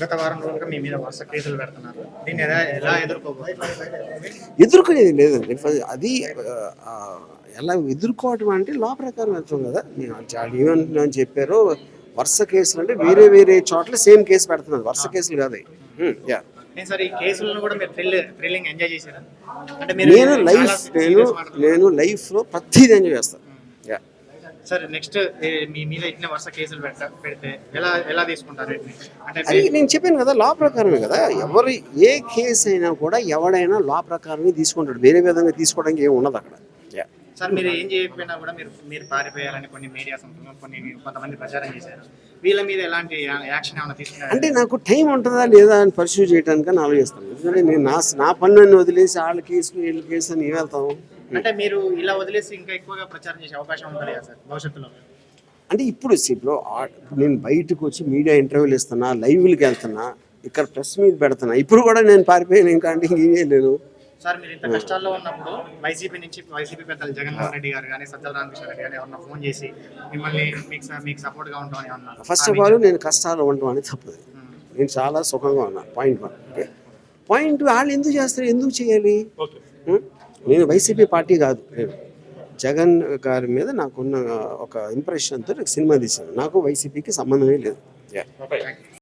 గత వారం రోజులుగా మీ మీద వరుస కేసులు పెడుతున్నారు. దీన్ని ఎలా ఎలా ఎదుర్కోబోతున్నారు? ఎదుర్కొనేది లేదండి. అది ఎలా ఎదుర్కోవటం అంటే లా ప్రకారం వెళ్తాం కదా. ఏమని చెప్పారో వరుస కేసులు అంటే వేరే వేరే చోట్ల సేమ్ కేసు పెడుతున్నారు, వరుస కేసులు కాదు. యా సార్ ఈ కేసులను కూడా మీరు థ్రిల్లింగ్ ఎంజాయ్ చేశారా? అంటే మీరు నేను నేను లైఫ్లో ప్రతిదీ ఎంజాయ్ చేస్తాను. యా సార్ నెక్స్ట్ మీ మీద ఇట్లా వరుస కేసులు పెడితే ఎలా ఎలా తీసుకుంటారు? అంటే అది నేను చెప్పాను కదా, లా ప్రకారమే కదా. ఎవరు ఏ కేసు అయినా కూడా ఎవడైనా లా ప్రకారమే తీసుకుంటాడు, వేరే విధంగా తీసుకోవడానికి ఏమి ఉండదు అక్కడ. సార్ మీరు ఏం చేయకపోయినా కూడా మీరు పారిపోయారని కొన్ని మీడియా సంస్థలు కొంతమంది ప్రచారం చేశారు. వీళ్ళ మీద ఎలాంటి యాక్షన్ ఏమైనా తీసుకున్నారు? అంటే నాకు టైం ఉంటుందా లేదా అని పర్సూ చేయడానికి అని ఆలోచిస్తాను. ఎందుకంటే నేను నా పనులన్నీ వదిలేసి వాళ్ళ కేసు వీళ్ళ కేసు అని వెళ్తాము. అంటే మీరు ఇలా వదిలేసి ఇంకా ఎక్కువగా ప్రచారం చేసే అవకాశం ఉంటుంది కదా సార్ భవిష్యత్తులో? అంటే ఇప్పుడు నేను బయటకు వచ్చి మీడియా ఇంటర్వ్యూలు ఇస్తున్నా, లైవ్లకి వెళ్తున్నా, ఇక్కడ ప్రెస్ మీద పెడుతున్నా. ఇప్పుడు కూడా నేను పారిపోయాను, ఇంకా అంటే ఇంకేం లేదు. సార్ మీరు ఇంత కష్టాల్లో ఉన్నప్పుడు వైసీపీ పెద్దలు జగన్మోహన్ రెడ్డి గారు కానీ సజ్జల రామకృష్ణ రెడ్డి గారు ఎవరన్నా ఫోన్ చేసి మిమ్మల్ని మీకు సపోర్ట్గా ఉంటామని అన్నారు? ఫస్ట్ ఆఫ్ ఆల్ నేను కష్టాలు ఉండడం అనేది తప్పదు. నేను చాలా సుఖంగా ఉన్నా. పాయింట్ 1. ఓకే, పాయింట్ 2, వాళ్ళు ఎందుకు చేస్తారు, ఎందుకు చేయాలి? నేను వైసీపీ పార్టీ కాదు. నేను జగన్ గారి మీద నాకున్న ఒక ఇంప్రెషన్తో సినిమా తీశాను. నాకు వైసీపీకి సంబంధమే లేదు.